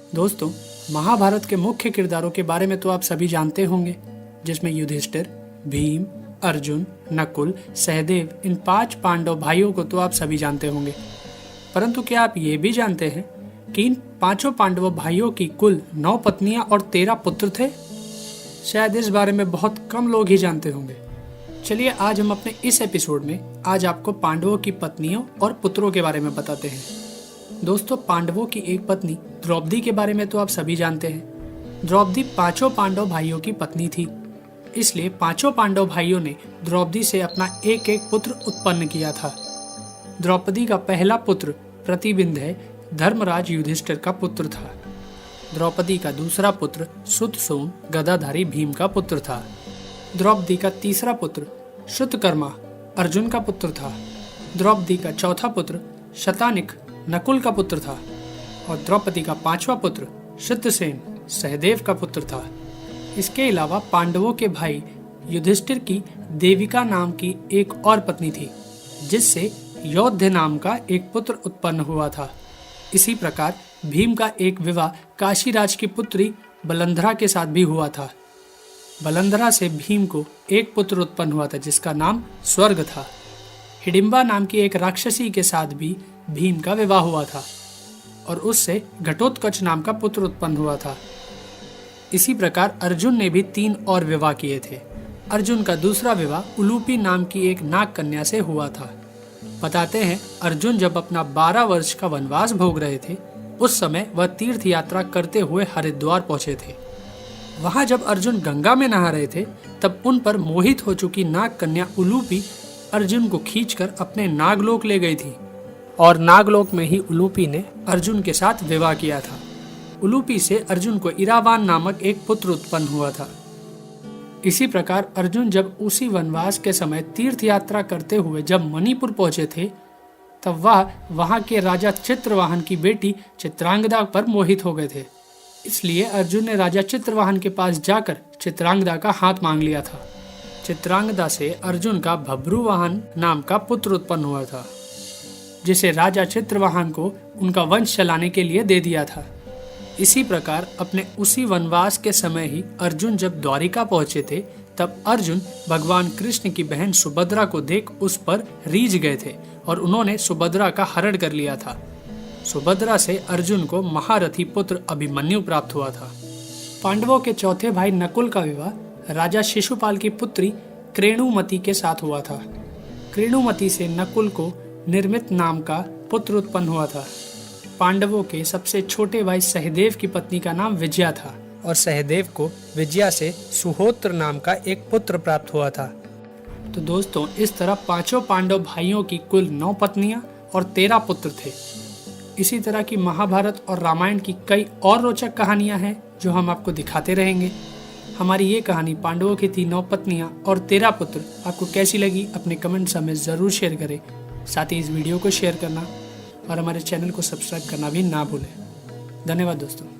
दोस्तों, महाभारत के मुख्य किरदारों के बारे में तो आप सभी जानते होंगे, जिसमें युधिष्ठिर, भीम, अर्जुन, नकुल, सहदेव, इन 5 पांडव भाइयों को तो आप सभी जानते होंगे। परंतु क्या आप ये भी जानते हैं कि इन 5 पांडवों भाइयों की कुल 9 पत्नियां और 13 पुत्र थे? शायद इस बारे में बहुत कम लोग ही जानते होंगे। चलिए आज हम अपने इस एपिसोड में आज आपको पांडवों की पत्नियों और पुत्रों के बारे में बताते हैं। दोस्तों, पांडवों की एक पत्नी द्रौपदी के बारे में तो आप सभी जानते हैं। द्रौपदी 5 पांडव भाइयों की पत्नी थी, इसलिए 5 पांडव भाइयों ने द्रौपदी से अपना एक एक पुत्र उत्पन्न किया था। द्रौपदी का पहला पुत्र प्रतिबिंध धर्मराज युधिष्ठिर का पुत्र था। द्रौपदी का दूसरा पुत्र श्रुतसेन गदाधारी भीम का पुत्र था। द्रौपदी का तीसरा पुत्र श्रुतकर्मा अर्जुन का पुत्र था। द्रौपदी का चौथा पुत्र शतानिक नकुल का पुत्र था और द्रौपदी का 5वां पुत्र श्रुतसेन सहदेव का पुत्र था। इसके अलावा पांडवों के भाई युधिष्ठिर की देविका नाम की एक और पत्नी थी, जिससे योद्ध नाम का एक पुत्र उत्पन्न हुआ था। इसी प्रकार भीम का एक विवाह काशीराज की पुत्री बलंधरा के साथ भी हुआ था। बलंधरा से भीम को एक पुत्र उत्पन्न हुआ था, जिसका नाम स्वर्ग था। हिडिंबा नाम की एक राक्षसी के साथ भी भीम का विवाह हुआ था और उससे घटोत्कच नाम का पुत्र उत्पन्न हुआ था। इसी प्रकार अर्जुन ने भी 3 और विवाह किए थे। अर्जुन का दूसरा विवाह उलूपी नाम की एक नाग कन्या से हुआ था। बताते हैं, अर्जुन जब अपना 12 वर्ष का वनवास भोग रहे थे, उस समय वह तीर्थ यात्रा करते हुए हरिद्वार पहुंचे थे। वहां जब अर्जुन गंगा में नहा रहे थे, तब उन पर मोहित हो चुकी नाग कन्या उलूपी अर्जुन को खींचकर अपने नागलोक ले गई थी और नागलोक में ही उलूपी ने अर्जुन के साथ विवाह किया था। उलूपी से अर्जुन को इरावान नामक एक पुत्र उत्पन्न हुआ था। इसी प्रकार अर्जुन जब उसी वनवास के समय तीर्थ यात्रा करते हुए जब मणिपुर पहुंचे थे, तब वह वहां के राजा चित्रवाहन की बेटी चित्रांगदा पर मोहित हो गए थे। इसलिए अर्जुन ने राजा चित्रवाहन के पास जाकर चित्रांगदा का हाथ मांग लिया था। चित्रांगदा से अर्जुन का भब्रुवाहन नाम का पुत्र उत्पन्न हुआ था, जिसे राजा चित्रवाहन को उनका वंश चलाने के लिए दे दिया था। इसी प्रकार अपने उसी वनवास के समय ही अर्जुन जब द्वारिका पहुंचे थे, तब अर्जुन भगवान कृष्ण की बहन सुभद्रा को देख उस पर रीझ गए थे और उन्होंने सुभद्रा का हरण कर लिया था। सुभद्रा से अर्जुन को महारथी पुत्र अभिमन्यु प्राप्त हुआ था। पांडवों के चौथे भाई नकुल का विवाह राजा शिशुपाल की पुत्री क्रेणुमति के साथ हुआ था। क्रेणुमति से नकुल को निर्मित नाम का पुत्र उत्पन्न हुआ था। पांडवों के सबसे छोटे भाई सहदेव की पत्नी का नाम विजया था और सहदेव को विजया से सुहोत्र नाम का एक पुत्र प्राप्त हुआ था। तो दोस्तों, इस तरह 5 पांडव भाइयों की कुल 9 पत्नियां और 13 पुत्र थे। इसी तरह की महाभारत और रामायण की कई और रोचक कहानियां हैं जो हम आपको दिखाते रहेंगे। हमारी ये कहानी पांडवों की थी 9 पत्नियां और 13 पुत्र आपको कैसी लगी, अपने कमेंट्स हमें ज़रूर शेयर करें। साथ ही इस वीडियो को शेयर करना और हमारे चैनल को सब्सक्राइब करना भी ना भूलें। धन्यवाद दोस्तों।